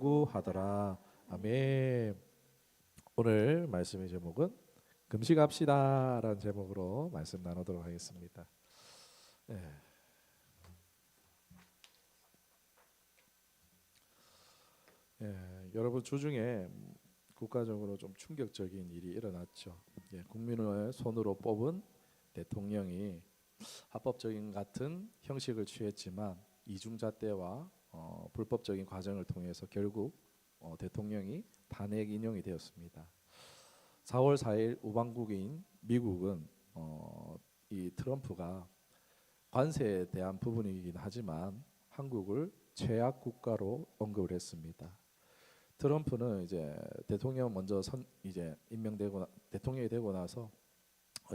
강구하더라. 아멘. 오늘 말씀의 제목은 금식합시다라는 제목으로 말씀 나누도록 하겠습니다. 예, 여러분 주중에 국가적으로 좀 충격적인 일이 일어났죠. 국민의 손으로 뽑은 대통령이 합법적인 같은 형식을 취했지만 이중잣대와 불법적인 과정을 통해서 결국 대통령이 탄핵 인용이 되었습니다. 4월 4일 우방국인 미국은 이 트럼프가 관세에 대한 부분이긴 하지만 한국을 최악 국가로 언급을 했습니다. 트럼프는 이제 대통령 먼저 이제 임명되고 대통령이 되고 나서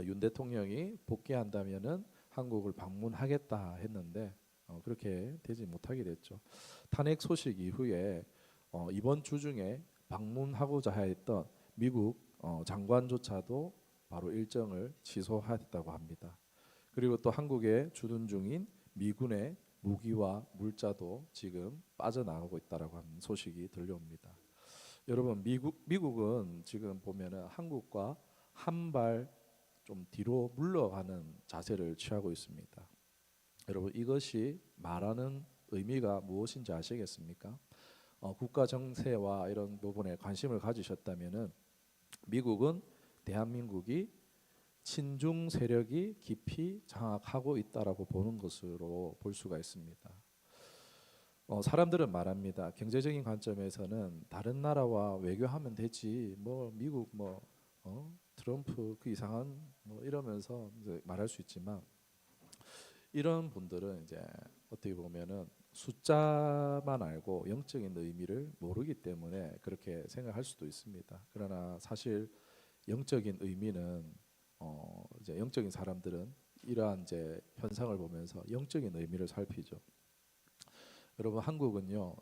윤 대통령이 복귀한다면은 한국을 방문하겠다 했는데 그렇게 되지 못하게 됐죠. 탄핵 소식 이후에 이번 주 중에 방문하고자 했던 미국 장관조차도 바로 일정을 취소했다고 합니다. 그리고 또 한국에 주둔 중인 미군의 무기와 물자도 지금 빠져나가고 있다라고 하는 소식이 들려옵니다. 여러분 미국은 지금 보면은 한국과 한 발 좀 뒤로 물러가는 자세를 취하고 있습니다. 여러분 이것이 말하는 의미가 무엇인지 아시겠습니까? 국가 정세와 이런 부분에 관심을 가지셨다면은 미국은 대한민국이 친중 세력이 깊이 장악하고 있다라고 보는 것으로 볼 수가 있습니다. 사람들은 말합니다. 경제적인 관점에서는 다른 나라와 외교하면 되지. 뭐 미국 트럼프 그 이상한 이러면서 이제 말할 수 있지만 이런 분들은 이제 어떻게 보면은 숫자만 알고 영적인 의미를 모르기 때문에 그렇게 생각할 수도 있습니다. 그러나 사실 영적인 의미는 이제 영적인 사람들은 이러한 이제 현상을 보면서 영적인 의미를 살피죠. 여러분 한국은요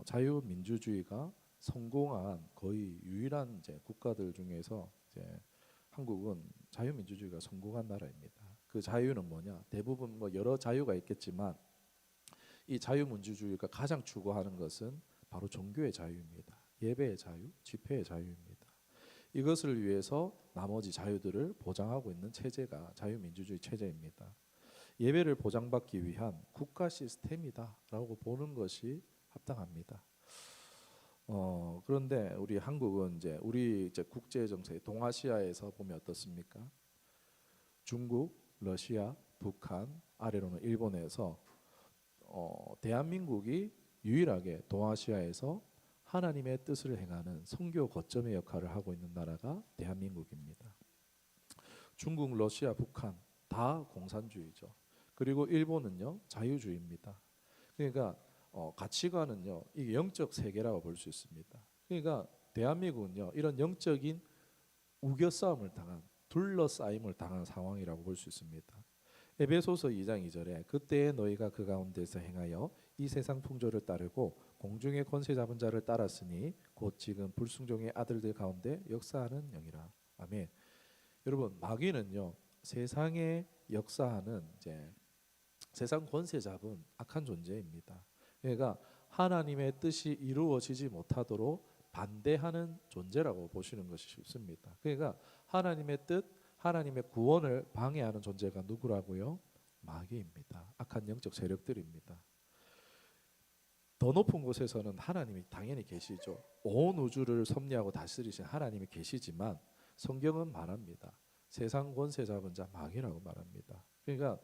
자유민주주의가 성공한 거의 유일한 이제 국가들 중에서 이제 한국은 자유민주주의가 성공한 나라입니다. 그 자유는 뭐냐? 대부분 여러 자유가 있겠지만 이 자유민주주의가 가장 추구하는 것은 바로 종교의 자유입니다. 예배의 자유, 집회의 자유입니다. 이것을 위해서 나머지 자유들을 보장하고 있는 체제가 자유민주주의 체제입니다. 예배를 보장받기 위한 국가 시스템이다라고 보는 것이 합당합니다. 그런데 우리 한국은 우리 국제 정세 동아시아에서 보면 어떻습니까? 중국, 러시아, 북한, 아래로는 일본에서 대한민국이 유일하게 동아시아에서 하나님의 뜻을 행하는 선교 거점의 역할을 하고 있는 나라가 대한민국입니다. 중국, 러시아, 북한 다 공산주의죠. 그리고 일본은요 자유주의입니다. 그러니까 가치관은요 이게 영적 세계라고 볼 수 있습니다. 그러니까 대한민국은요 이런 영적인 우겨싸움을 당한 둘러싸임을 당한 상황이라고 볼 수 있습니다. 에베소서 2장 2절에 그때에 너희가 그 가운데서 행하여 이 세상 풍조를 따르고 공중의 권세 잡은 자를 따랐으니 곧 지금 불순종의 아들들 가운데 역사하는 영이라. 아멘. 여러분 마귀는요 세상에 역사하는 이제 세상 권세 잡은 악한 존재입니다. 그러니까 하나님의 뜻이 이루어지지 못하도록 반대하는 존재라고 보시는 것이 쉽습니다. 그러니까 하나님의 뜻, 하나님의 구원을 방해하는 존재가 누구라고요? 마귀입니다. 악한 영적 세력들입니다. 더 높은 곳에서는 하나님이 당연히 계시죠. 온 우주를 섭리하고 다스리신 하나님이 계시지만 성경은 말합니다. 세상 권세 잡은 자 마귀라고 말합니다. 그러니까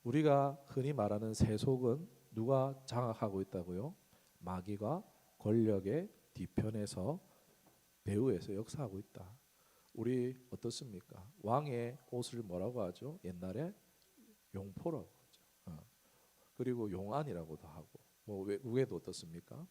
우리가 흔히 말하는 세속은 누가 장악하고 있다고요? 마귀가 권력의 뒤편에서 배후에서 역사하고 있다. 우리 어떻습니까? 왕의 옷을 뭐라고 하죠? 옛날에 용포라고 하죠. 그리고 용안이라고도 하고 외국에도 어떻습니까?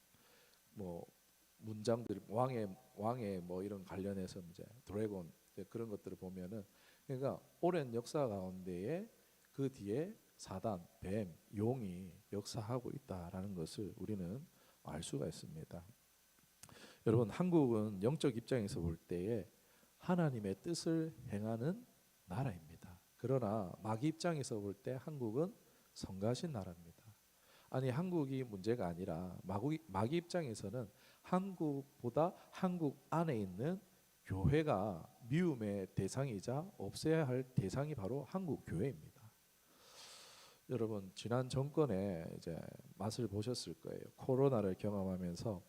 문장들 왕의 이런 관련해서 이제 드래곤 그런 것들을 보면은 그러니까 오랜 역사 가운데에 그 뒤에 사단, 뱀, 용이 역사하고 있다라는 것을 우리는 알 수가 있습니다. 여러분 한국은 영적 입장에서 볼 때에 하나님의 뜻을 행하는 나라입니다. 그러나 마귀 입장에서 볼 때 한국은 성가신 나라입니다. 아니 한국이 문제가 아니라 마귀 입장에서는 한국보다 한국 안에 있는 교회가 미움의 대상이자 없애야 할 대상이 바로 한국 교회입니다. 여러분 지난 정권에 이제 맛을 보셨을 거예요. 코로나를 경험하면서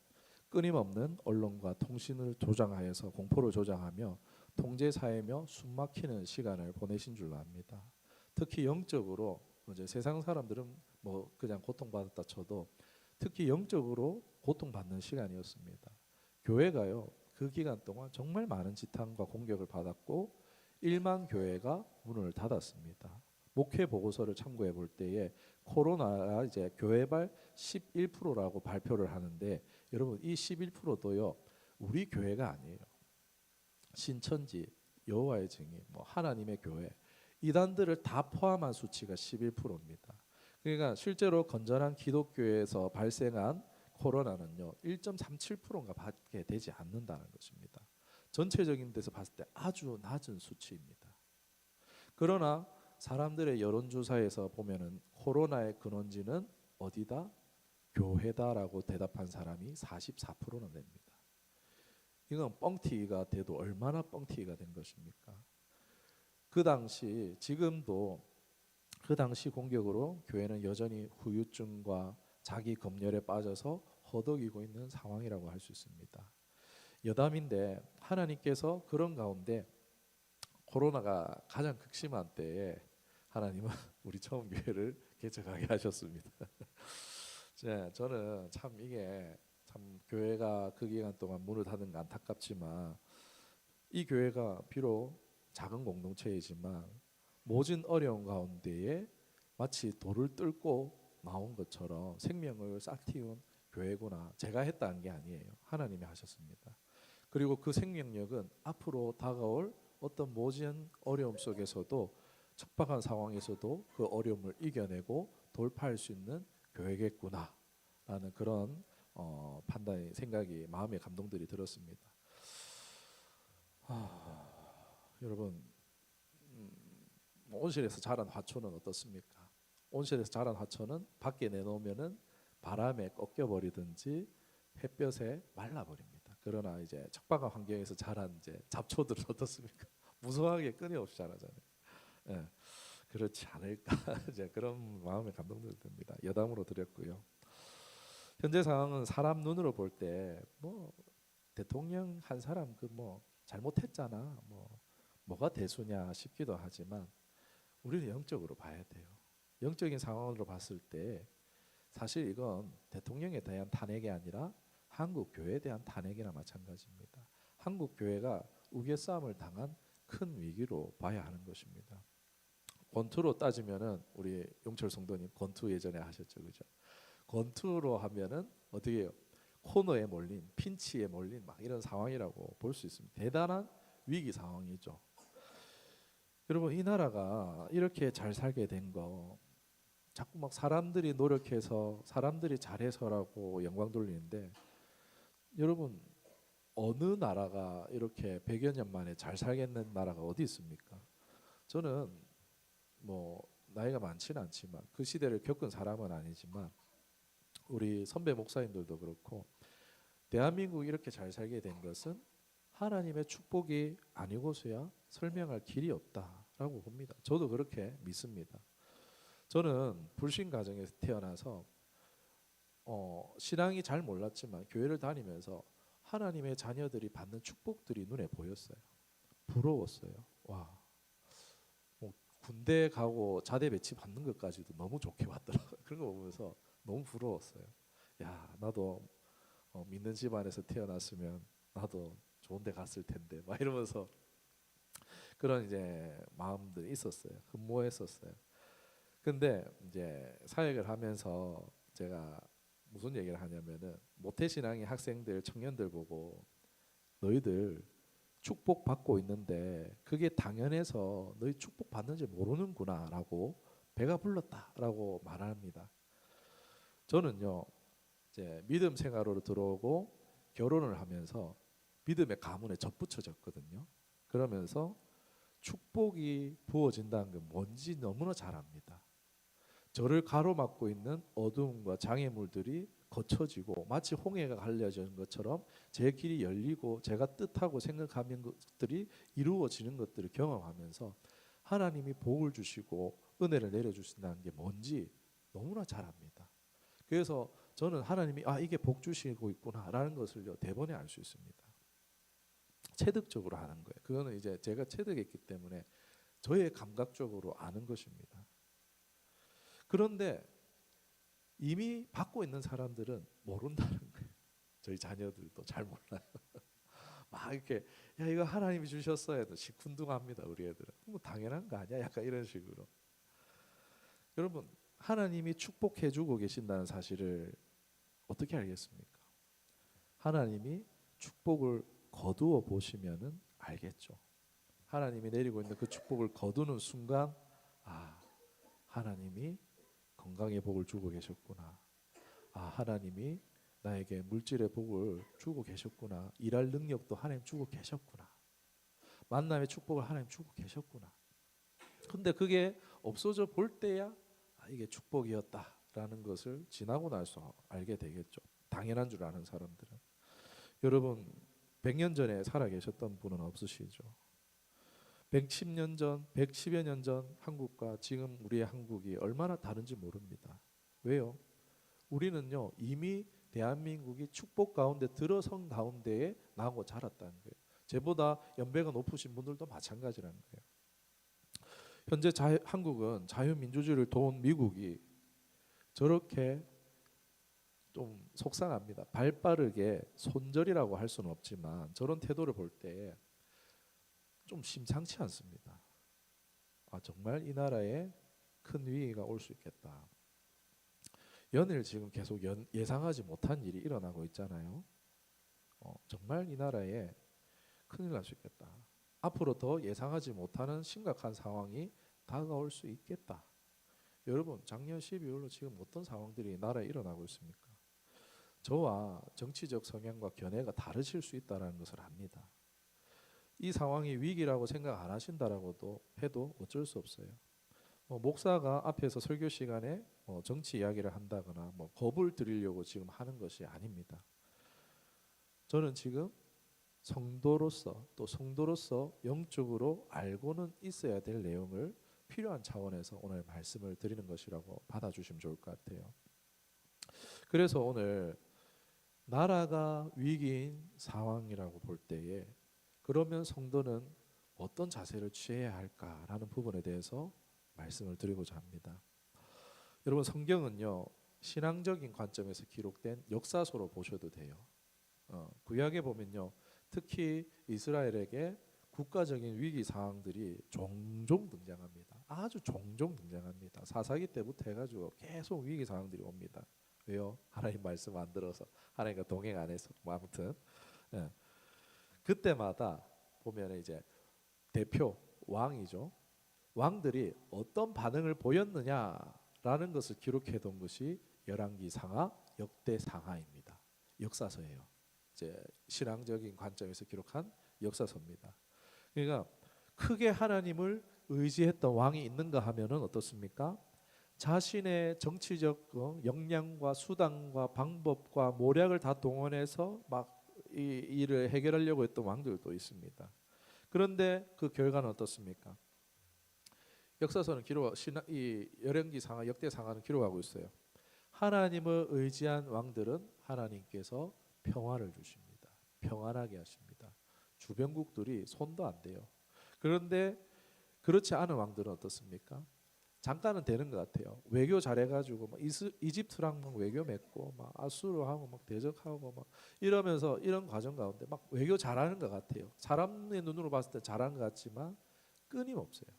끊임없는 언론과 통신을 조장하여서 공포를 조장하며 통제 사회며 숨막히는 시간을 보내신 줄로 압니다. 특히 영적으로 이제 세상 사람들은 뭐 그냥 고통받았다 쳐도 특히 영적으로 고통받는 시간이었습니다. 교회가요 그 기간 동안 정말 많은 지탄과 공격을 받았고 1만 교회가 문을 닫았습니다. 목회 보고서를 참고해 볼 때에 코로나가 이제 교회발 11%라고 발표를 하는데 여러분 이 11%도요 우리 교회가 아니에요. 신천지, 여호와의 증인, 뭐 하나님의 교회 이단들을 다 포함한 수치가 11%입니다. 그러니까 실제로 건전한 기독교에서 발생한 코로나는요 1.37%인가 밖에 되지 않는다는 것입니다. 전체적인 데서 봤을 때 아주 낮은 수치입니다. 그러나 사람들의 여론조사에서 보면은 코로나의 근원지는 어디다? 교회다라고 대답한 사람이 44%나 됩니다. 이건 뻥튀기가 돼도 얼마나 뻥튀기가 된 것입니까? 그 당시 지금도 그 당시 공격으로 교회는 여전히 후유증과 자기 검열에 빠져서 허덕이고 있는 상황이라고 할 수 있습니다. 여담인데 하나님께서 그런 가운데 코로나가 가장 극심한 때에 하나님은 우리 처음 교회를 개척하게 하셨습니다. 저는 참 이게 참 교회가 그 기간 동안 문을 닫은 게 안타깝지만 이 교회가 비록 작은 공동체이지만 모진 어려운 가운데에 마치 돌을 뚫고 나온 것처럼 생명을 싹 틔운 교회구나. 제가 했다는 게 아니에요. 하나님이 하셨습니다. 그리고 그 생명력은 앞으로 다가올 어떤 모진 어려움 속에서도 척박한 상황에서도 그 어려움을 이겨내고 돌파할 수 있는 교회겠구나라는 그런 판단이 생각이 마음의 감동들이 들었습니다. 여러분 온실에서 자란 화초는 어떻습니까? 온실에서 자란 화초는 밖에 내놓으면은 바람에 꺾여버리든지 햇볕에 말라버립니다. 그러나 이제 척박한 환경에서 자란 이제 잡초들은 어떻습니까? 무성하게 끊임없이 자라잖아요. 예, 그렇지 않을까 이제 그런 마음의 감동들이 듭니다. 여담으로 드렸고요. 현재 상황은 사람 눈으로 볼 때 뭐 대통령 한 사람 그 뭐 잘못했잖아 뭐가 대수냐 싶기도 하지만 우리는 영적으로 봐야 돼요. 영적인 상황으로 봤을 때 사실 이건 대통령에 대한 탄핵이 아니라 한국 교회에 대한 탄핵이나 마찬가지입니다. 한국 교회가 우겨싸움을 당한 큰 위기로 봐야 하는 것입니다. 권투로 따지면은 우리 용철 성도님 권투 예전에 하셨죠, 그죠? 권투로 하면은 어떻게 해요? 코너에 몰린, 핀치에 몰린 막 이런 상황이라고 볼 수 있습니다. 대단한 위기 상황이죠. 여러분 이 나라가 이렇게 잘 살게 된 거 자꾸 막 사람들이 노력해서 사람들이 잘해서라고 영광 돌리는데 여러분 어느 나라가 이렇게 100여 년 만에 잘 살겠는 나라가 어디 있습니까? 저는 뭐 나이가 많지는 않지만 그 시대를 겪은 사람은 아니지만 우리 선배 목사님들도 그렇고 대한민국이 이렇게 잘 살게 된 것은 하나님의 축복이 아니고서야 설명할 길이 없다라고 봅니다. 저도 그렇게 믿습니다. 저는 불신 가정에서 태어나서 신앙이 잘 몰랐지만 교회를 다니면서 하나님의 자녀들이 받는 축복들이 눈에 보였어요. 부러웠어요. 와, 뭐 군대 가고 자대 배치 받는 것까지도 너무 좋게 봤더라고요. 그런 거 보면서 너무 부러웠어요. 야, 나도 믿는 집안에서 태어났으면 나도 좋은 데 갔을 텐데 막 이러면서 그런 이제 마음들이 있었어요. 흠모했었어요. 근데 이제 사역을 하면서 제가 무슨 얘기를 하냐면은 모태신앙의 학생들 청년들 보고 너희들 축복 받고 있는데 그게 당연해서 너희 축복 받는지 모르는구나라고 배가 불렀다라고 말합니다. 저는요 이제 믿음 생활로 들어오고 결혼을 하면서 믿음의 가문에 접붙여졌거든요. 그러면서 축복이 부어진다는 게 뭔지 너무나 잘 압니다. 저를 가로막고 있는 어두움과 장애물들이 거쳐지고 마치 홍해가 갈라지는 것처럼 제 길이 열리고 제가 뜻하고 생각하는 것들이 이루어지는 것들을 경험하면서 하나님이 복을 주시고 은혜를 내려주신다는 게 뭔지 너무나 잘 압니다. 그래서 저는 하나님이 이게 복 주시고 있구나라는 것을요 대번에 알 수 있습니다. 체득적으로 하는 거예요. 그거는 이제 제가 체득했기 때문에 저의 감각적으로 아는 것입니다. 그런데 이미 받고 있는 사람들은 모른다는 거예요. 저희 자녀들도 잘 몰라요. 막 이렇게 야 이거 하나님이 주셨어 해도 시큰둥합니다. 우리 애들은 뭐 당연한 거 아니야? 약간 이런 식으로. 여러분 하나님이 축복해주고 계신다는 사실을 어떻게 알겠습니까? 하나님이 축복을 거두어 보시면은 알겠죠. 하나님이 내리고 있는 그 축복을 거두는 순간 하나님이 건강의 복을 주고 계셨구나. 하나님이 나에게 물질의 복을 주고 계셨구나. 일할 능력도 하나님 주고 계셨구나. 만남의 축복을 하나님 주고 계셨구나. 근데 그게 없어져 볼 때야 이게 축복이었다라는 것을 지나고 나서 알게 되겠죠. 당연한 줄 아는 사람들은. 여러분 100년 전에 살아 계셨던 분은 없으시죠? 110년 전, 110여 년 전 한국과 지금 우리의 한국이 얼마나 다른지 모릅니다. 왜요? 우리는요 이미 대한민국이 축복 가운데 들어선 가운데에 나고 자랐다는 거예요. 저보다 연배가 높으신 분들도 마찬가지라는 거예요. 현재 한국은 자유민주주의를 도운 미국이 저렇게 좀 속상합니다. 발빠르게 손절이라고 할 수는 없지만 저런 태도를 볼 때 좀 심상치 않습니다. 정말 이 나라에 큰 위기가 올 수 있겠다. 연일 지금 계속 예상하지 못한 일이 일어나고 있잖아요. 정말 이 나라에 큰일 날 수 있겠다. 앞으로 더 예상하지 못하는 심각한 상황이 다가올 수 있겠다. 여러분 작년 12월로 지금 어떤 상황들이 나라에 일어나고 있습니까? 저와 정치적 성향과 견해가 다르실 수 있다는 것을 압니다. 이 상황이 위기라고 생각 안 하신다라고도 해도 어쩔 수 없어요. 목사가 앞에서 설교 시간에 정치 이야기를 한다거나 겁을 드리려고 지금 하는 것이 아닙니다. 저는 지금 성도로서 또 성도로서 영적으로 알고는 있어야 될 내용을 필요한 차원에서 오늘 말씀을 드리는 것이라고 받아주시면 좋을 것 같아요. 그래서 오늘 나라가 위기인 상황이라고 볼 때에 그러면 성도는 어떤 자세를 취해야 할까라는 부분에 대해서 말씀을 드리고자 합니다. 여러분 성경은요 신앙적인 관점에서 기록된 역사서로 보셔도 돼요. 구약에 보면요 특히 이스라엘에게 국가적인 위기 상황들이 종종 등장합니다. 아주 종종 등장합니다. 사사기 때부터 해가지고 계속 위기 상황들이 옵니다. 왜요? 하나님 말씀 안 들어서 하나님과 동행 안 해서 아무튼 그때마다 보면 이제 대표 왕이죠. 왕들이 어떤 반응을 보였느냐라는 것을 기록해 둔 것이 열왕기상하, 역대상하입니다. 역사서예요. 이제 신앙적인 관점에서 기록한 역사서입니다. 그러니까 크게 하나님을 의지했던 왕이 있는가 하면은 어떻습니까? 자신의 정치적 역량과 수단과 방법과 모략을 다 동원해서 막 이 일을 해결하려고 했던 왕들도 있습니다. 그런데 그 결과는 어떻습니까? 역사서는 이 열왕기상하, 역대상하는 기록하고 있어요. 하나님을 의지한 왕들은 하나님께서 평화를 주십니다. 평안하게 하십니다. 주변국들이 손도 안 대요. 그런데 그렇지 않은 왕들은 어떻습니까? 잠깐은 되는 것 같아요. 외교 잘해가지고 막 이집트랑 막 외교 맺고 막 아수르하고 막 대적하고 막 이러면서 이런 과정 가운데 막 외교 잘하는 것 같아요. 사람의 눈으로 봤을 때 잘한 것 같지만 끊임없어요.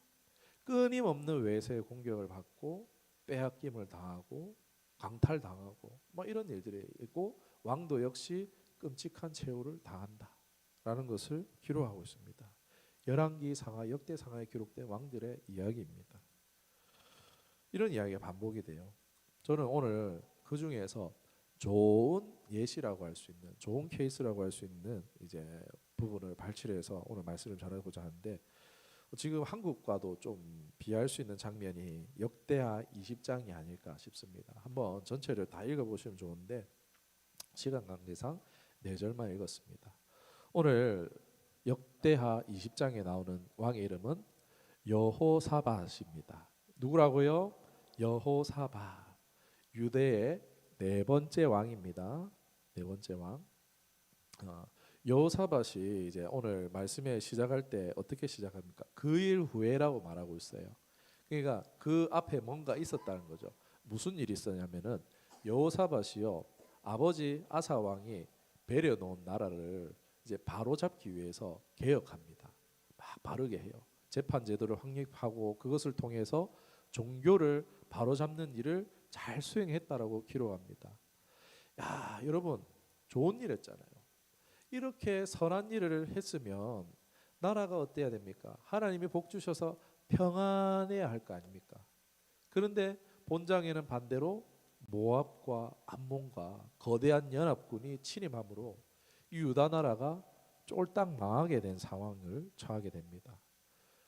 끊임없는 외세의 공격을 받고 빼앗김을 당하고 강탈당하고 막 이런 일들이 있고 왕도 역시 끔찍한 최후를 당한다라는 것을 기록하고 있습니다. 열왕기 상하, 역대 상하에 기록된 왕들의 이야기입니다. 이런 이야기가 반복이 돼요. 저는 오늘 그 중에서 좋은 예시라고 할 수 있는, 좋은 케이스라고 할 수 있는 이제 부분을 발췌해서 오늘 말씀을 전하고자 하는데, 지금 한국과도 좀 비할 수 있는 장면이 역대하 20장이 아닐까 싶습니다. 한번 전체를 다 읽어보시면 좋은데 시간 관계상 4절만 읽었습니다. 오늘 역대하 20장에 나오는 왕의 이름은 여호사밧입니다. 누구라고요? 여호사밧. 유대의 4번째 왕입니다. 4번째 왕. 여호사밧이 이제 오늘 말씀에 시작할 때 어떻게 시작합니까? 그 일 후에라고 말하고 있어요. 그러니까 그 앞에 뭔가 있었다는 거죠. 무슨 일이 있었냐면은 여호사밧이요, 아버지 아사 왕이 배려 놓은 나라를 이제 바로 잡기 위해서 개혁합니다. 막 바르게 해요. 재판 제도를 확립하고 그것을 통해서 종교를 바로 잡는 일을 잘 수행했다라고 기록합니다. 야, 여러분 좋은 일 했잖아요. 이렇게 선한 일을 했으면 나라가 어때야 됩니까? 하나님이 복 주셔서 평안해야 할 거 아닙니까? 그런데 본장에는 반대로 모압과 암몬과 거대한 연합군이 침입함으로 이 유다 나라가 쫄딱 망하게 된 상황을 처하게 됩니다.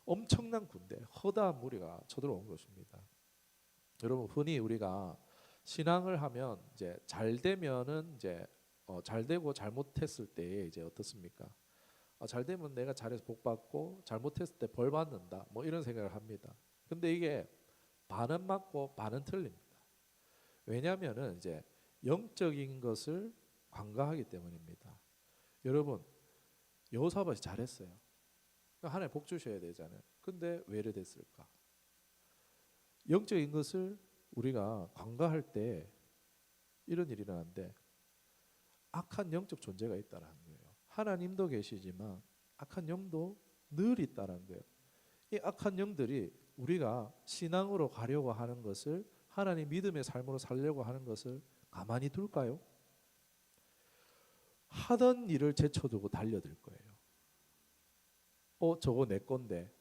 엄청난 군대, 허다한 무리가 쳐들어온 것입니다. 여러분 흔히 우리가 신앙을 하면 이제 잘 되면은 이제 잘 되고 잘못했을 때 이제 어떻습니까? 잘 되면 내가 잘해서 복 받고 잘못했을 때 벌 받는다. 뭐 이런 생각을 합니다. 근데 이게 반은 맞고 반은 틀립니다. 왜냐하면은 이제 영적인 것을 관가하기 때문입니다. 여러분 여호사밧이 잘했어요. 하나님 복 주셔야 되잖아요. 근데 왜 이래 됐을까? 영적인 것을 우리가 관가할 때 이런 일이 일어나는데 악한 영적 존재가 있다는 거예요. 하나님도 계시지만 악한 영도 늘 있다는 거예요. 이 악한 영들이 우리가 신앙으로 가려고 하는 것을, 하나님 믿음의 삶으로 살려고 하는 것을 가만히 둘까요? 하던 일을 제쳐두고 달려들 거예요. 저거 내 건데,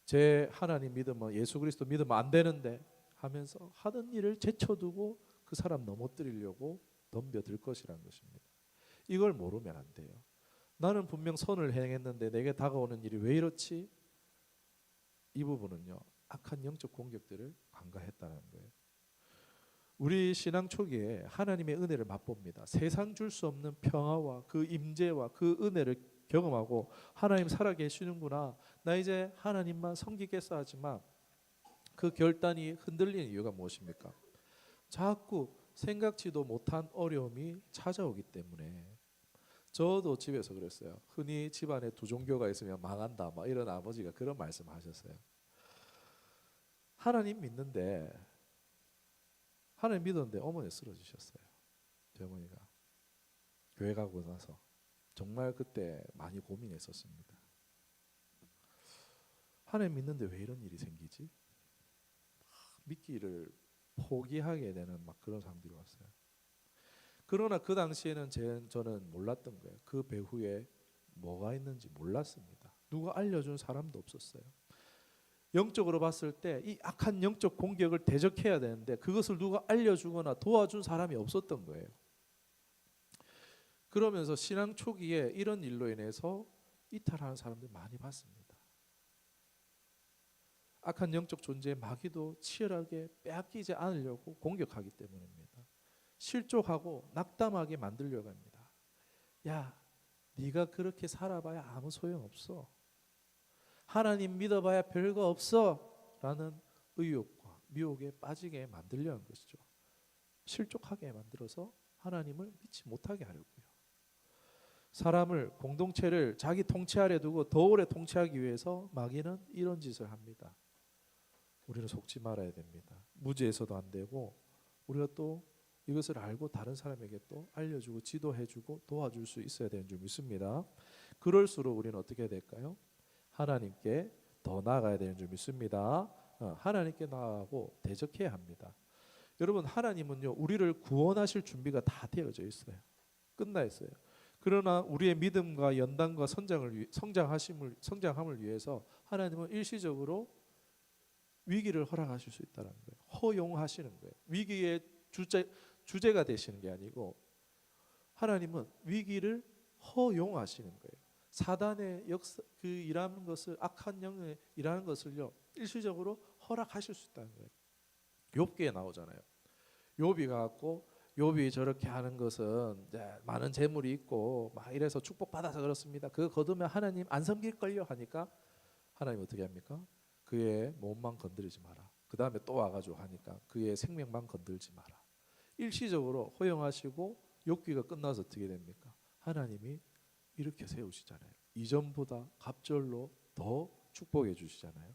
제 하나님 믿으면, 예수 그리스도 믿으면 안 되는데 하면서 하던 일을 제쳐두고 그 사람 넘어뜨리려고 덤벼들 것이라는 것입니다. 이걸 모르면 안 돼요. 나는 분명 선을 행했는데 내게 다가오는 일이 왜 이렇지? 이 부분은요, 악한 영적 공격들을 간과했다는 거예요. 우리 신앙 초기에 하나님의 은혜를 맛봅니다. 세상 줄 수 없는 평화와 그 임재와 그 은혜를 경험하고 하나님 살아계시는구나, 나 이제 하나님만 섬기겠어 하지만 그 결단이 흔들리는 이유가 무엇입니까? 자꾸 생각지도 못한 어려움이 찾아오기 때문에. 저도 집에서 그랬어요. 흔히 집안에 두 종교가 있으면 망한다 막 이런 아버지가 그런 말씀하셨어요. 하나님 믿는데, 하나님 믿었는데 어머니 쓰러지셨어요. 제 어머니가 교회 가고 나서 정말 그때 많이 고민했었습니다. 하나님 믿는데 왜 이런 일이 생기지? 믿기를 포기하게 되는 막 그런 상황들이 왔어요. 그러나 그 당시에는 저는 몰랐던 거예요. 그 배후에 뭐가 있는지 몰랐습니다. 누가 알려준 사람도 없었어요. 영적으로 봤을 때 이 악한 영적 공격을 대적해야 되는데 그것을 누가 알려주거나 도와준 사람이 없었던 거예요. 그러면서 신앙 초기에 이런 일로 인해서 이탈하는 사람들 많이 봤습니다. 악한 영적 존재의 마귀도 치열하게 빼앗기지 않으려고 공격하기 때문입니다. 실족하고 낙담하게 만들려고 합니다. 야, 네가 그렇게 살아봐야 아무 소용없어. 하나님 믿어봐야 별거 없어. 라는 의욕과 미혹에 빠지게 만들려는 것이죠. 실족하게 만들어서 하나님을 믿지 못하게 하려고요. 사람을, 공동체를 자기 통치 아래 두고 더 오래 통치하기 위해서 마귀는 이런 짓을 합니다. 우리는 속지 말아야 됩니다. 무지해서도 안 되고, 우리가 또 이것을 알고 다른 사람에게 또 알려주고 지도해주고 도와줄 수 있어야 되는 줄 믿습니다. 그럴수록 우리는 어떻게 해야 될까요? 하나님께 더 나아가야 되는 줄 믿습니다. 하나님께 나아가고 대적해야 합니다. 여러분, 하나님은요, 우리를 구원하실 준비가 다 되어져 있어요. 끝나 있어요. 그러나 우리의 믿음과 연단과 성장함을 위해서 하나님은 일시적으로 위기를 허락하실 수 있다는 거예요. 허용하시는 거예요. 위기의 주제가 되시는 게 아니고 하나님은 위기를 허용하시는 거예요. 사단의 역사 그 일하는 것을 악한 영의 일하는 것을요 일시적으로 허락하실 수 있다는 거예요. 욥기에 나오잖아요. 욥이 갖고 욥이 저렇게 하는 것은 이제 많은 재물이 있고 막 이래서 축복받아서 그렇습니다. 그거 거두면 하나님 안 섬길걸요 하니까 하나님 어떻게 합니까? 그의 몸만 건드리지 마라. 그 다음에 또 와가지고 하니까 그의 생명만 건들지 마라. 일시적으로 허용하시고 욥기가 끝나서 어떻게 됩니까? 하나님이 이렇게 세우시잖아요. 이전보다 갑절로 더 축복해 주시잖아요.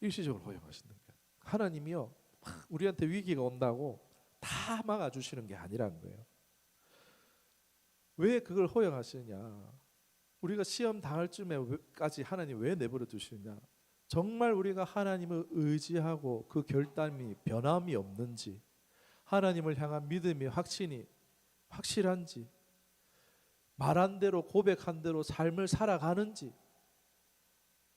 일시적으로 허용하시는 거예요. 하나님이요 우리한테 위기가 온다고 다 막아주시는 게 아니라는 거예요. 왜 그걸 허용하시느냐? 우리가 시험 당할 쯤에까지 하나님 왜 내버려 두시느냐? 정말 우리가 하나님을 의지하고 그 결단이 변함이 없는지, 하나님을 향한 믿음이 확실한지, 말한 대로 고백한 대로 삶을 살아가는지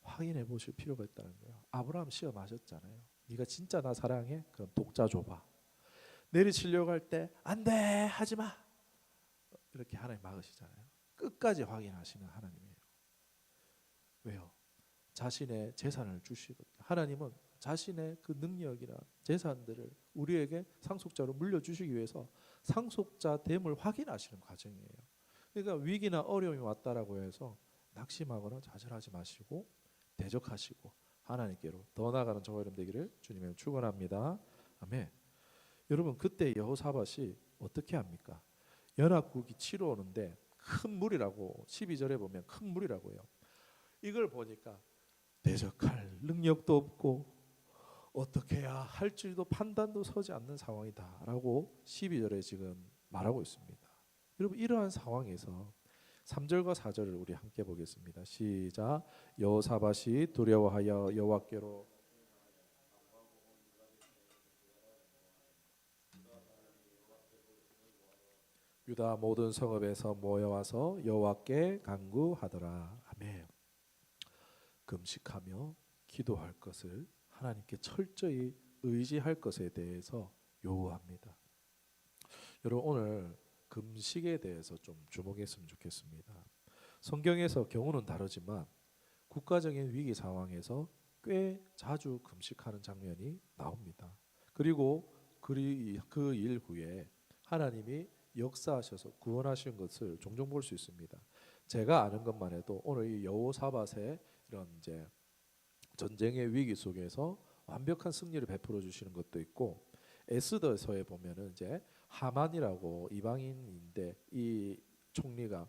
확인해 보실 필요가 있다는 거예요. 아브라함 시험하셨잖아요. 네가 진짜 나 사랑해? 그럼 독자 줘봐. 내리치려고 할 때 안 돼 하지 마. 이렇게 하나님 막으시잖아요. 끝까지 확인하시는 하나님이에요. 왜요? 자신의 재산을 주시거든요. 하나님은 자신의 그 능력이나 재산들을 우리에게 상속자로 물려주시기 위해서 상속자됨을 확인하시는 과정이에요. 그러니까 위기나 어려움이 왔다라고 해서 낙심하거나 좌절하지 마시고 대적하시고 하나님께로 더 나아가는 저와 여러분 되기를 주님의 축원합니다. 아멘. 여러분 그때 여호사밧이 어떻게 합니까? 연합국이 치러 오는데 큰 물이라고 12절에 보면 큰 물이라고 해요. 이걸 보니까 대적할 능력도 없고 어떻게 해야 할지도 판단도 서지 않는 상황이다라고 12절에 지금 말하고 있습니다. 여러분 이러한 상황에서 3절과 4절을 우리 함께 보겠습니다. 시작. 여호사밧이 두려워하여 여호와께로 유다 모든 성읍에서 모여와서 여호와께 간구하더라. 아멘. 금식하며 기도할 것을 하나님께 철저히 의지할 것에 대해서 요구합니다. 여러분 오늘 금식에 대해서 좀 주목했으면 좋겠습니다. 성경에서 경우는 다르지만 국가적인 위기 상황에서 꽤 자주 금식하는 장면이 나옵니다. 그리고 그 일 후에 하나님이 역사하셔서 구원하신 것을 종종 볼 수 있습니다. 제가 아는 것만 해도 오늘 이 여호사밧의 이런 이제 전쟁의 위기 속에서 완벽한 승리를 베풀어 주시는 것도 있고 에스더서에 보면은 이제 하만이라고 이방인인데 이 총리가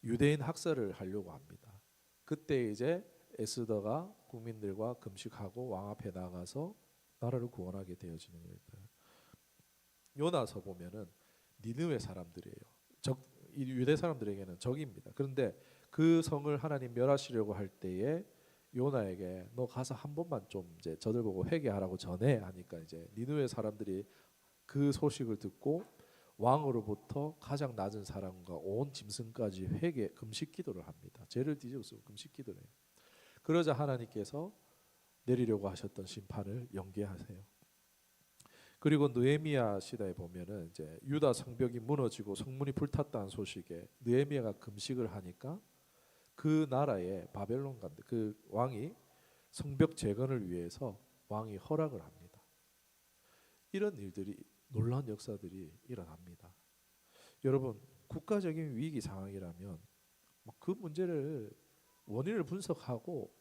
유대인 학살을 하려고 합니다. 그때 이제 에스더가 국민들과 금식하고 왕 앞에 나가서 나라를 구원하게 되어지는 거예요. 요나서 보면은 니느웨 사람들이에요. 유대 사람들에게는 적입니다. 그런데 그 성을 하나님 멸하시려고 할 때에 요나에게 너 가서 한 번만 좀 이제 저들 보고 회개하라고 전해 하니까 이제 니느웨 사람들이 그 소식을 듣고 왕으로부터 가장 낮은 사람과 온 짐승까지 회개 금식 기도를 합니다. 죄를 뒤집어쓰고 금식 기도를 해요. 그러자 하나님께서 내리려고 하셨던 심판을 연기하세요. 그리고 느헤미야 시대에 보면은 이제 유다 성벽이 무너지고 성문이 불탔다는 소식에 느헤미야가 금식을 하니까 그 나라에 바벨론 간데 그 왕이 성벽 재건을 위해서 왕이 허락을 합니다. 이런 일들이 놀라운 역사들이 일어납니다. 여러분 국가적인 위기 상황이라면 그 문제를 원인을 분석하고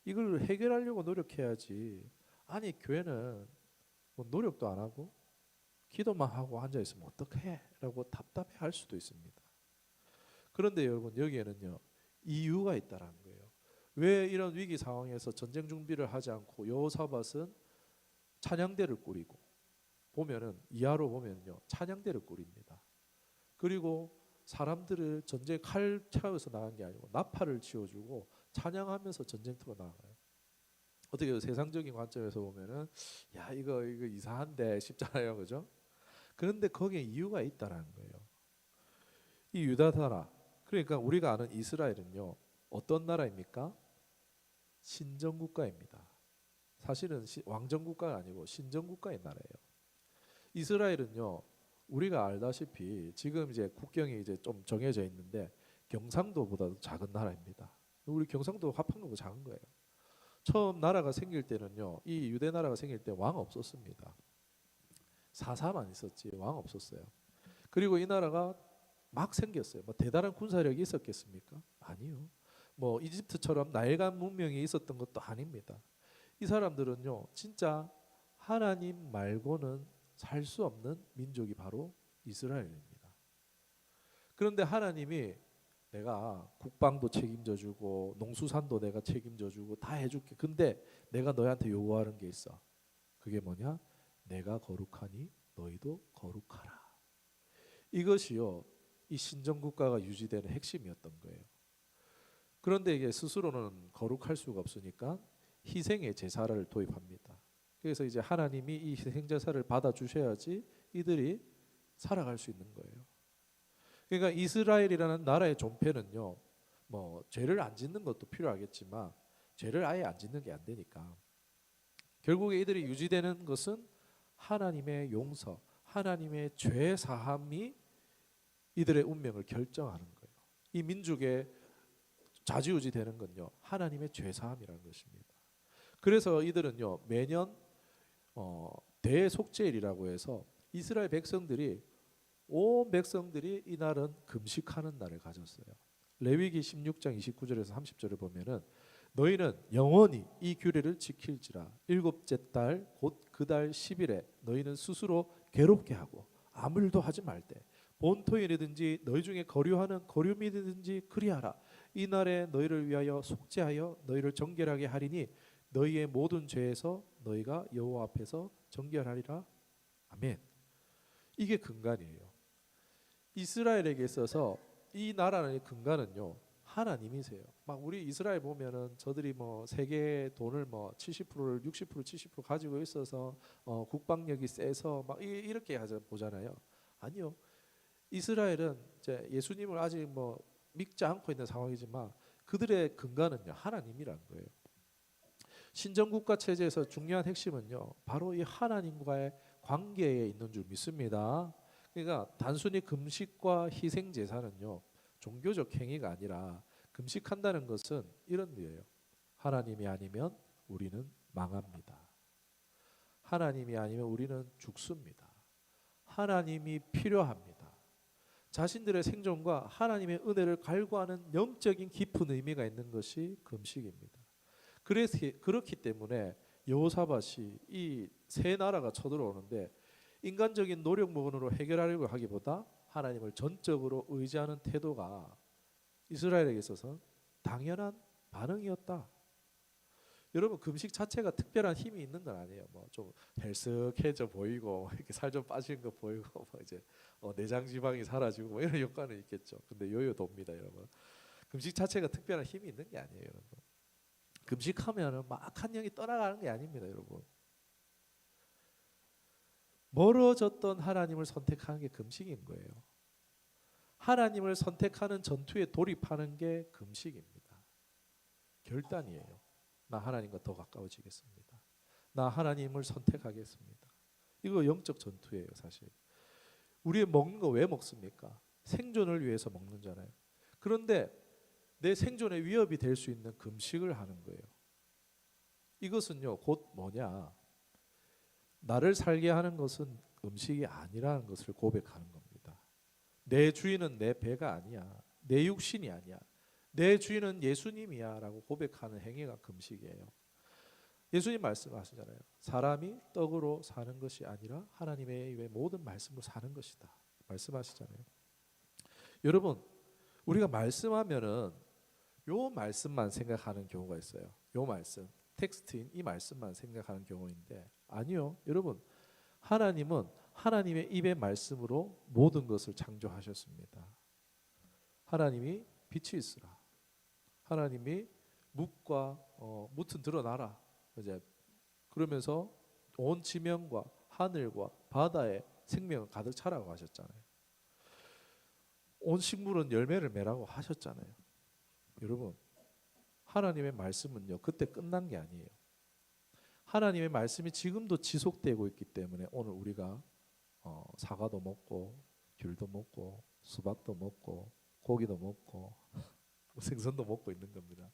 이걸 해결하려고 노력해야지. 아니 교회는 뭐 노력도 안 하고 기도만 하고 앉아 있으면 어떡해? 라고 답답해할 수도 있습니다. 그런데 여러분 여기에는요 이유가 있다라는 거예요. 왜 이런 위기 상황에서 전쟁 준비를 하지 않고 여호사밧은 찬양대를 꾸리고 보면은 이하로 보면요 찬양대를 꾸립니다. 그리고 사람들을 전쟁 칼 차여서 나간 게 아니고 나팔을 치워주고 찬양하면서 전쟁터로 나가요. 어떻게 세상적인 관점에서 보면은 야 이거 이상한데 싶잖아요, 그죠? 그런데 거기에 이유가 있다라는 거예요. 이 유다 나라, 그러니까 우리가 아는 이스라엘은요 어떤 나라입니까? 신정국가입니다. 사실은 왕정국가가 아니고 신정국가의 나라예요. 이스라엘은요 우리가 알다시피 지금 이제 국경이 이제 좀 정해져 있는데 경상도보다도 작은 나라입니다. 우리 경상도 합한국보다 작은 거예요. 처음 나라가 생길 때는요, 이 유대 나라가 생길 때 왕 없었습니다. 사사만 있었지 왕 없었어요. 그리고 이 나라가 막 생겼어요. 뭐 대단한 군사력이 있었겠습니까? 아니요. 뭐 이집트처럼 나일강 문명이 있었던 것도 아닙니다. 이 사람들은요, 진짜 하나님 말고는 살 수 없는 민족이 바로 이스라엘입니다. 그런데 하나님이 내가 국방도 책임져 주고 농수산도 내가 책임져 주고 다 해줄게. 근데 내가 너희한테 요구하는 게 있어. 그게 뭐냐? 내가 거룩하니 너희도 거룩하라. 이것이요, 이 신정국가가 유지되는 핵심이었던 거예요. 그런데 이게 스스로는 거룩할 수가 없으니까 희생의 제사를 도입합니다. 그래서 이제 하나님이 이 희생 제사를 받아 주셔야지 이들이 살아갈 수 있는 거예요. 그러니까 이스라엘이라는 나라의 존폐는요, 뭐 죄를 안 짓는 것도 필요하겠지만 죄를 아예 안 짓는 게 안 되니까 결국에 이들이 유지되는 것은 하나님의 용서, 하나님의 죄 사함이 이들의 운명을 결정하는 거예요. 이 민족의 좌지우지 되는 건요, 하나님의 죄 사함이라는 것입니다. 그래서 이들은요, 매년 대속죄일이라고 해서 이스라엘 백성들이, 온 백성들이 이날은 금식하는 날을 가졌어요. 레위기 16장 29절에서 30절을 보면은 너희는 영원히 이 규례를 지킬지라. 일곱째 달 곧 그 달 10일에 너희는 스스로 괴롭게 하고 아무 일도 하지 말되 본토일이든지 너희 중에 거류하는 거류민이든지 그리하라. 이 날에 너희를 위하여 속죄하여 너희를 정결하게 하리니 너희의 모든 죄에서 너희가 여호와 앞에서 정결하리라. 아멘. 이게 근간이에요. 이스라엘에게 있어서 이 나라의 근간은요, 하나님이세요. 막 우리 이스라엘 보면은 저들이 뭐 세계 돈을 뭐 70%를 60% 70% 가지고 있어서 국방력이 세서 막 이렇게 보잖아요. 아니요. 이스라엘은 이제 예수님을 아직 뭐 믿지 않고 있는 상황이지만 그들의 근간은요, 하나님이란 거예요. 신정국가 체제에서 중요한 핵심은요, 바로 이 하나님과의 관계에 있는 줄 믿습니다. 그러니까 단순히 금식과 희생 제사는요, 종교적 행위가 아니라 금식한다는 것은 이런 의미예요. 하나님이 아니면 우리는 망합니다. 하나님이 아니면 우리는 죽습니다. 하나님이 필요합니다. 자신들의 생존과 하나님의 은혜를 갈구하는 영적인 깊은 의미가 있는 것이 금식입니다. 그래서 그렇기 때문에 여호사밧이 이 세 나라가 쳐들어오는데 인간적인 노력만으로 해결하려고 하기보다 하나님을 전적으로 의지하는 태도가 이스라엘에게 있어서 당연한 반응이었다. 여러분, 금식 자체가 특별한 힘이 있는 건 아니에요. 뭐 좀 헬스케져 보이고 이렇게 살 좀 빠진 거 보이고 뭐 이제 내장 지방이 사라지고 뭐 이런 효과는 있겠죠. 근데 요요도입니다, 여러분. 금식 자체가 특별한 힘이 있는 게 아니에요, 여러분. 금식하면은 막 한 영이 떠나가는 게 아닙니다, 여러분. 멀어졌던 하나님을 선택하는 게 금식인 거예요. 하나님을 선택하는 전투에 돌입하는 게 금식입니다. 결단이에요. 나 하나님과 더 가까워지겠습니다. 나 하나님을 선택하겠습니다. 이거 영적 전투예요, 사실. 우리 먹는 거 왜 먹습니까? 생존을 위해서 먹는잖아요. 그런데 내 생존에 위협이 될 수 있는 금식을 하는 거예요. 이것은요, 곧 뭐냐? 나를 살게 하는 것은 음식이 아니라는 것을 고백하는 겁니다. 내 주인은 내 배가 아니야. 내 육신이 아니야. 내 주인은 예수님이야 라고 고백하는 행위가 금식이에요. 예수님 말씀하시잖아요. 사람이 떡으로 사는 것이 아니라 하나님의 입의 모든 말씀으로 사는 것이다 말씀하시잖아요. 여러분, 우리가 말씀하면은 요 말씀만 생각하는 경우가 있어요. 요 말씀, 텍스트인 이 말씀만 생각하는 경우인데 아니요. 여러분, 하나님은 하나님의 입의 말씀으로 모든 것을 창조하셨습니다. 하나님이 빛이 있으라. 하나님이 묵과 묵은 드러나라. 이제 그러면서 온 지면과 하늘과 바다에 생명을 가득 차라고 하셨잖아요. 온 식물은 열매를 맺라고 하셨잖아요. 여러분, 하나님의 말씀은요, 그때 끝난 게 아니에요. 하나님의 말씀이 지금도 지속되고 있기 때문에 오늘 우리가 사과도 먹고 귤도 먹고 수박도 먹고 고기도 먹고 생선도 먹고 있는 겁니다.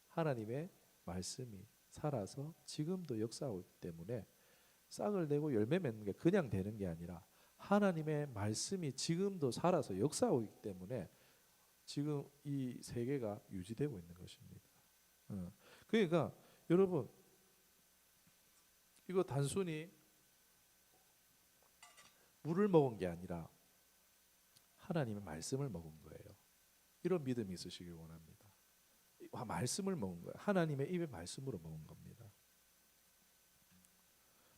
하나님의 말씀이 살아서 지금도 역사하고 있기 때문에 싹을 내고 열매 맺는 게 그냥 되는 게 아니라 하나님의 말씀이 지금도 살아서 역사하고 있기 때문에 지금 이 세계가 유지되고 있는 것입니다. 그러니까 여러분 이거 단순히 물을 먹은 게 아니라 하나님의 말씀을 먹은 거예요. 이런 믿음이 있으시길 원합니다. 말씀을 먹은 거예요. 하나님의 입의 말씀으로 먹은 겁니다.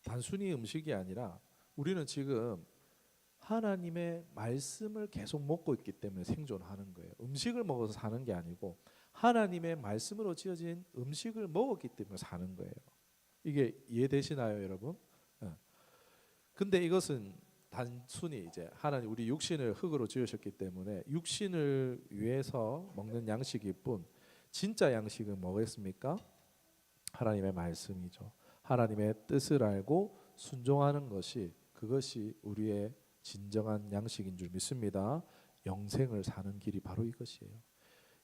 단순히 음식이 아니라 우리는 지금 하나님의 말씀을 계속 먹고 있기 때문에 생존하는 거예요. 음식을 먹어서 사는 게 아니고 하나님의 말씀으로 지어진 음식을 먹었기 때문에 사는 거예요. 이게 이해되시나요, 여러분? 근데 이것은 단순히 이제 하나님 우리 육신을 흙으로 지으셨기 때문에 육신을 위해서 먹는 양식일 뿐 진짜 양식은 뭐겠습니까? 하나님의 말씀이죠. 하나님의 뜻을 알고 순종하는 것이 그것이 우리의 진정한 양식인 줄 믿습니다. 영생을 사는 길이 바로 이것이에요.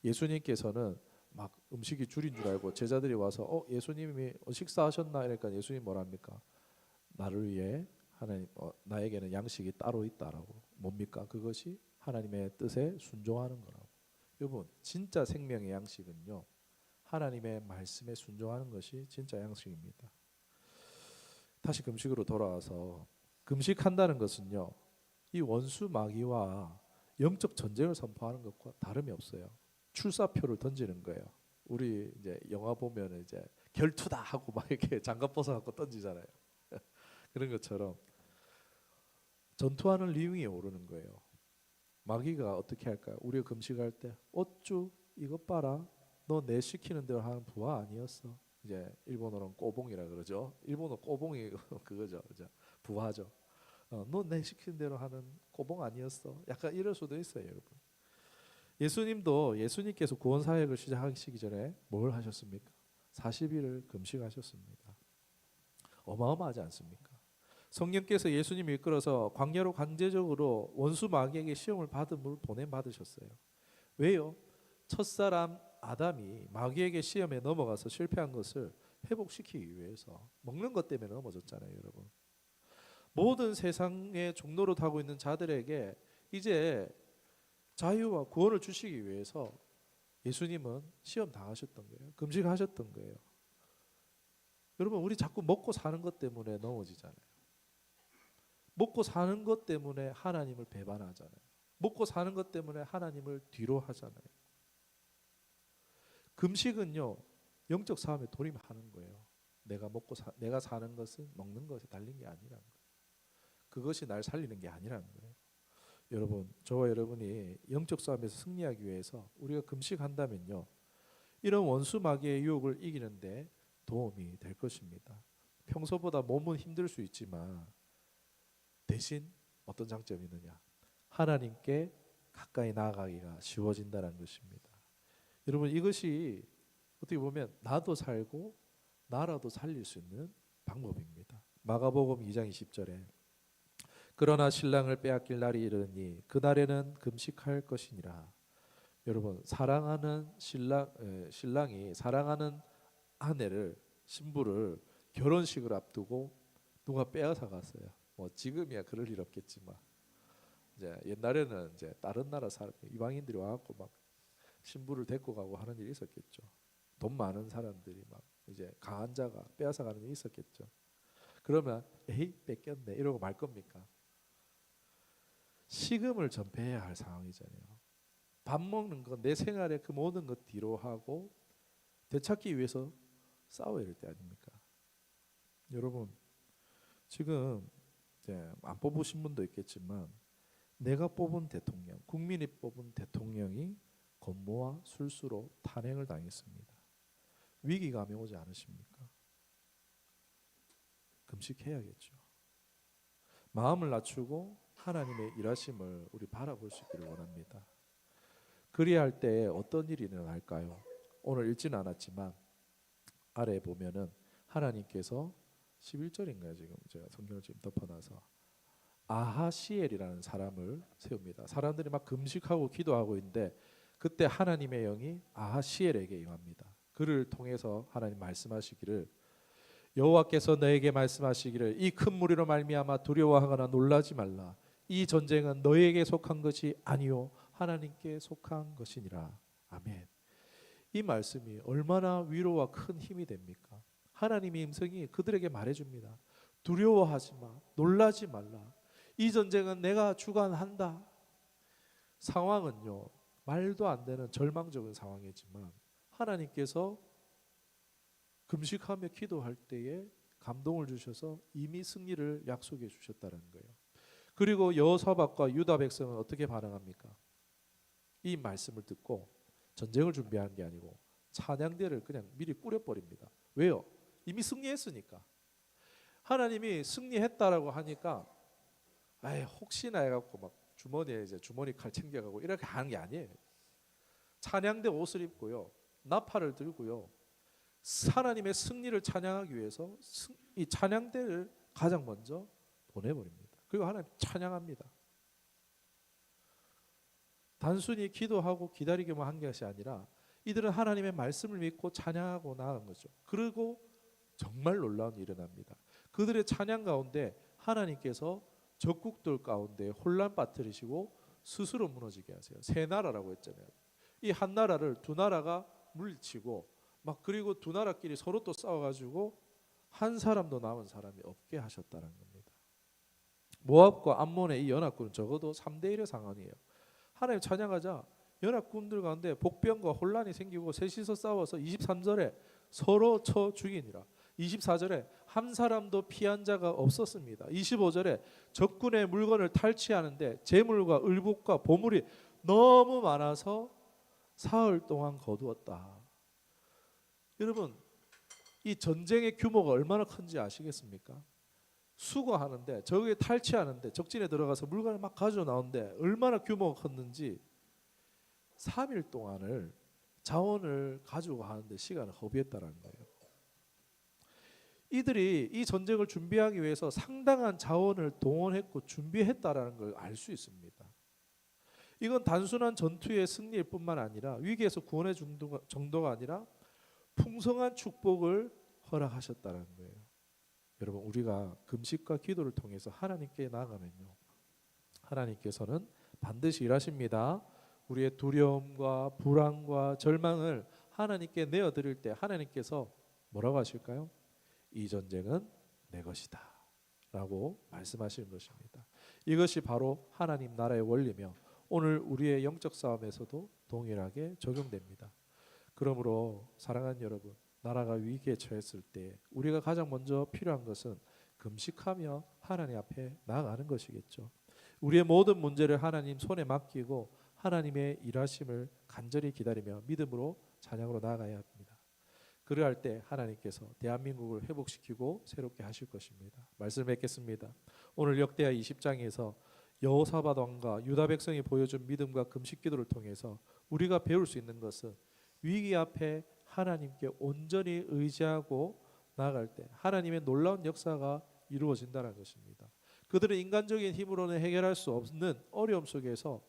예수님께서는 막 음식이 줄인 줄 알고 제자들이 와서 예수님이 식사하셨나 이러니까 예수님 뭐랍니까? 나를 위해 하나님 나에게는 양식이 따로 있다라고. 뭡니까? 그것이 하나님의 뜻에 순종하는 거라고. 여러분 진짜 생명의 양식은요 하나님의 말씀에 순종하는 것이 진짜 양식입니다. 다시 금식으로 돌아와서 금식한다는 것은요 이 원수 마귀와 영적 전쟁을 선포하는 것과 다름이 없어요. 출사표를 던지는 거예요. 우리 이제 영화 보면 이제 결투다 하고 막 이렇게 장갑 벗어갖고 던지잖아요. 그런 것처럼 전투하는 리응이 오르는 거예요. 마귀가 어떻게 할까요? 우리가 금식할 때 어쭈 이것 봐라 너 내 시키는 대로 하는 부하 아니었어. 이제 일본어로는 꼬봉이라 그러죠. 일본어 꼬봉이 그거죠. 그죠? 부하죠. 너 내 시키는 대로 하는 꼬봉 아니었어. 약간 이럴 수도 있어요, 여러분. 예수님도 예수님께서 구원 사역을 시작하시기 전에 뭘 하셨습니까? 40일을 금식하셨습니다. 어마어마하지 않습니까? 성령께서 예수님 이끌어서 광야로 강제적으로 원수 마귀에게 시험을 받음을 보내받으셨어요. 왜요? 첫사람 아담이 마귀에게 시험에 넘어가서 실패한 것을 회복시키기 위해서 먹는 것 때문에 넘어졌잖아요, 여러분. 모든 세상의 종로로 타고 있는 자들에게 이제 자유와 구원을 주시기 위해서 예수님은 시험 당하셨던 거예요. 금식하셨던 거예요. 여러분 우리 자꾸 먹고 사는 것 때문에 넘어지잖아요. 먹고 사는 것 때문에 하나님을 배반하잖아요. 먹고 사는 것 때문에 하나님을 뒤로 하잖아요. 금식은요 영적 싸움에 돌입하는 거예요. 내가 사는 것은 먹는 것에 달린 게 아니라는 거예요. 그것이 날 살리는 게 아니라는 거예요. 여러분 저와 여러분이 영적 싸움에서 승리하기 위해서 우리가 금식한다면요 이런 원수 마귀의 유혹을 이기는데 도움이 될 것입니다. 평소보다 몸은 힘들 수 있지만 대신 어떤 장점이 있느냐? 하나님께 가까이 나아가기가 쉬워진다는 것입니다. 여러분 이것이 어떻게 보면 나도 살고 나라도 살릴 수 있는 방법입니다. 마가복음 2장 20절에 그러나 신랑을 빼앗길 날이 이르니 그날에는 금식할 것이니라. 여러분 사랑하는 신랑이 사랑하는 아내를 신부를 결혼식을 앞두고 누가 빼앗아 갔어요. 뭐 지금이야 그럴 일 없겠지만 이제 옛날에는 이제 다른 나라 사람 이방인들이 와갖고 막 신부를 데리고 가고 하는 일이 있었겠죠. 돈 많은 사람들이 막 이제 강한 자가 빼앗아 가는 일이 있었겠죠. 그러면 에이 뺏겼네 이러고 말 겁니까? 식음을 전폐해야 할 상황이잖아요. 밥 먹는 거 내 생활에 그 모든 것 뒤로 하고 되찾기 위해서 싸워야 될 때 아닙니까? 여러분 지금 이제 안 뽑으신 분도 있겠지만 내가 뽑은 대통령, 국민이 뽑은 대통령이 권모와 술수로 탄핵을 당했습니다. 위기감이 오지 않으십니까? 금식해야겠죠. 마음을 낮추고 하나님의 일하심을 우리 바라볼 수 있기를 원합니다. 그리할 때 어떤 일이 일어날까요? 오늘 읽지는 않았지만 아래 보면은 하나님께서 11절인가요? 지금 제가 성경을 지금 덮어놔서 아하시엘이라는 사람을 세웁니다. 사람들이 막 금식하고 기도하고 있는데 그때 하나님의 영이 아하시엘에게 임합니다. 그를 통해서 하나님 말씀하시기를 여호와께서 너에게 말씀하시기를 이 큰 무리로 말미암아 두려워하거나 놀라지 말라. 이 전쟁은 너에게 속한 것이 아니요 하나님께 속한 것이니라. 아멘. 이 말씀이 얼마나 위로와 큰 힘이 됩니까? 하나님의 음성이 그들에게 말해줍니다. 두려워하지 마, 놀라지 말라. 이 전쟁은 내가 주관한다. 상황은요, 말도 안 되는 절망적인 상황이지만 하나님께서 금식하며 기도할 때에 감동을 주셔서 이미 승리를 약속해 주셨다는 거예요. 그리고 여호사밧과 유다 백성은 어떻게 반응합니까? 이 말씀을 듣고 전쟁을 준비하는 게 아니고 찬양대를 그냥 미리 꾸려버립니다. 왜요? 이미 승리했으니까. 하나님이 승리했다라고 하니까 혹시나 해갖고 막 주머니에 이제 주머니 칼 챙겨가고 이렇게 하는 게 아니에요. 찬양대 옷을 입고요, 나팔을 들고요, 하나님의 승리를 찬양하기 위해서 이 찬양대를 가장 먼저 보내버립니다. 그리고 하나님 찬양합니다. 단순히 기도하고 기다리기만 한 것이 아니라 이들은 하나님의 말씀을 믿고 찬양하고 나아간 거죠. 그리고 정말 놀라운 일이 일어납니다. 그들의 찬양 가운데 하나님께서 적국들 가운데 혼란 빠뜨리시고 스스로 무너지게 하세요. 세 나라라고 했잖아요. 이 한 나라를 두 나라가 물리치고 막 그리고 두 나라끼리 서로 또 싸워가지고 한 사람도 남은 사람이 없게 하셨다는 겁니다. 모압과 암몬의 이 연합군은 적어도 3대1의 상황이에요. 하나님 찬양하자 연합군들 가운데 복병과 혼란이 생기고 셋이서 싸워서 23절에 서로 쳐 죽이니라. 24절에 한 사람도 피한 자가 없었습니다. 25절에 적군의 물건을 탈취하는데 재물과 을복과 보물이 너무 많아서 사흘 동안 거두었다. 여러분, 이 전쟁의 규모가 얼마나 큰지 아시겠습니까? 수거하는데 적에 탈취하는데 적진에 들어가서 물건을 막 가져 나오는데 얼마나 규모가 컸는지 3일 동안을 자원을 가지고 하는데 시간을 허비했다라는 거예요. 이들이 이 전쟁을 준비하기 위해서 상당한 자원을 동원했고 준비했다라는 걸 알 수 있습니다. 이건 단순한 전투의 승리일 뿐만 아니라 위기에서 구원의 정도가 아니라 풍성한 축복을 허락하셨다는 거예요. 여러분, 우리가 금식과 기도를 통해서 하나님께 나아가면요, 하나님께서는 반드시 일하십니다. 우리의 두려움과 불안과 절망을 하나님께 내어드릴 때 하나님께서 뭐라고 하실까요? 이 전쟁은 내 것이다 라고 말씀하시는 것입니다. 이것이 바로 하나님 나라의 원리며 오늘 우리의 영적 싸움에서도 동일하게 적용됩니다. 그러므로 사랑하는 여러분, 나라가 위기에 처했을 때 우리가 가장 먼저 필요한 것은 금식하며 하나님 앞에 나아가는 것이겠죠. 우리의 모든 문제를 하나님 손에 맡기고 하나님의 일하심을 간절히 기다리며 믿음으로 찬양으로 나아가야 합니다. 그러할 때 하나님께서 대한민국을 회복시키고 새롭게 하실 것입니다. 말씀 뵙겠습니다. 오늘 역대하 20장에서 여호사밧 왕과 유다 백성이 보여준 믿음과 금식 기도를 통해서 우리가 배울 수 있는 것은 위기 앞에 하나님께 온전히 의지하고 나아갈 때 하나님의 놀라운 역사가 이루어진다는 것입니다. 그들은 인간적인 힘으로는 해결할 수 없는 어려움 속에서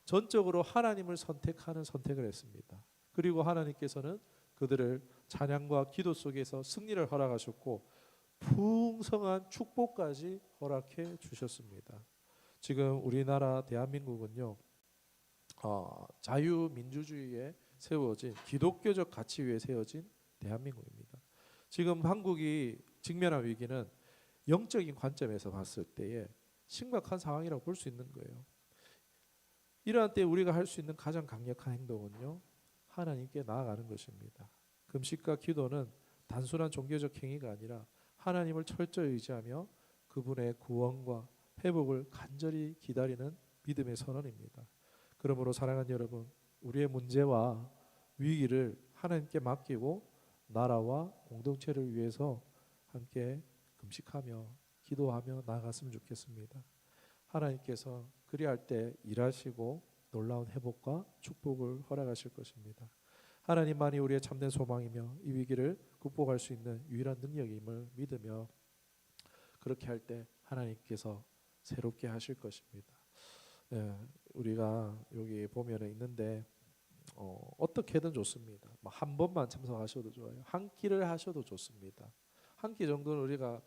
전적으로 하나님을 선택하는 선택을 했습니다. 그리고 하나님께서는 그들을 찬양과 기도 속에서 승리를 허락하셨고 풍성한 축복까지 허락해 주셨습니다. 지금 우리나라 대한민국은요, 자유민주주의에 세워진 기독교적 가치 위에 세워진 대한민국입니다. 지금 한국이 직면한 위기는 영적인 관점에서 봤을 때에 심각한 상황이라고 볼 수 있는 거예요. 이러한 때 우리가 할 수 있는 가장 강력한 행동은요, 하나님께 나아가는 것입니다. 금식과 기도는 단순한 종교적 행위가 아니라 하나님을 철저히 의지하며 그분의 구원과 회복을 간절히 기다리는 믿음의 선언입니다. 그러므로 사랑하는 여러분, 우리의 문제와 위기를 하나님께 맡기고 나라와 공동체를 위해서 함께 금식하며 기도하며 나아갔으면 좋겠습니다. 하나님께서 그리할 때 일하시고 놀라운 회복과 축복을 허락하실 것입니다. 하나님만이 우리의 참된 소망이며 이 위기를 극복할 수 있는 유일한 능력임을 믿으며 그렇게 할 때 하나님께서 새롭게 하실 것입니다. 예, 우리가 여기 보면은 있는데 어떻게든 좋습니다. 뭐 한 번만 참석하셔도 좋아요. 한 끼를 하셔도 좋습니다. 한 끼 정도는 우리가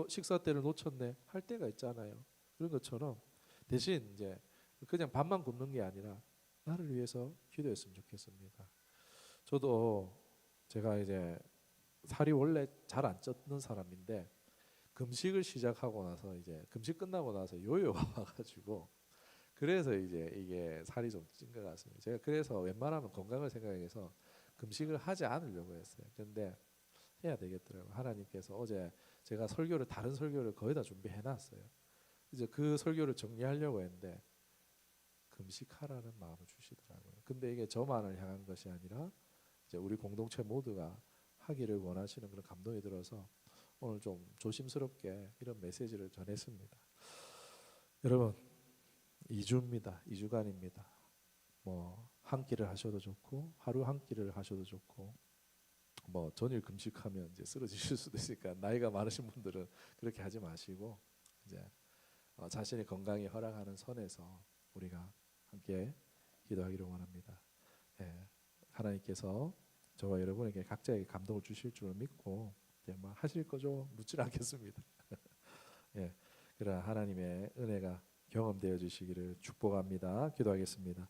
식사 때를 놓쳤네 할 때가 있잖아요. 그런 것처럼 대신 이제 그냥 밥만 굶는 게 아니라 나를 위해서 기도했으면 좋겠습니다. 저도 제가 이제 살이 원래 잘 안 쪘는 사람인데 금식을 시작하고 나서 이제 금식 끝나고 나서 요요가 와가지고 그래서 이제 이게 살이 좀 찐 것 같습니다. 제가 그래서 웬만하면 건강을 생각해서 금식을 하지 않으려고 했어요. 그런데 해야 되겠더라고요. 하나님께서 어제 제가 다른 설교를 거의 다 준비해 놨어요. 이제 그 설교를 정리하려고 했는데 금식하라는 마음을 주시더라고요. 근데 이게 저만을 향한 것이 아니라 이제 우리 공동체 모두가 하기를 원하시는 그런 감동이 들어서 오늘 좀 조심스럽게 이런 메시지를 전했습니다. 여러분 2주입니다. 2주간입니다. 뭐 한 끼를 하셔도 좋고 하루 한 끼를 하셔도 좋고 뭐 전일 금식하면 이제 쓰러지실 수도 있으니까 나이가 많으신 분들은 그렇게 하지 마시고 이제 자신의 건강이 허락하는 선에서 우리가 함께 기도하기를 원합니다. 예, 하나님께서 저와 여러분에게 각자에게 감동을 주실 줄 믿고 뭐 하실 거죠? 묻지는 않겠습니다. 예, 그러나 하나님의 은혜가 경험되어 주시기를 축복합니다. 기도하겠습니다.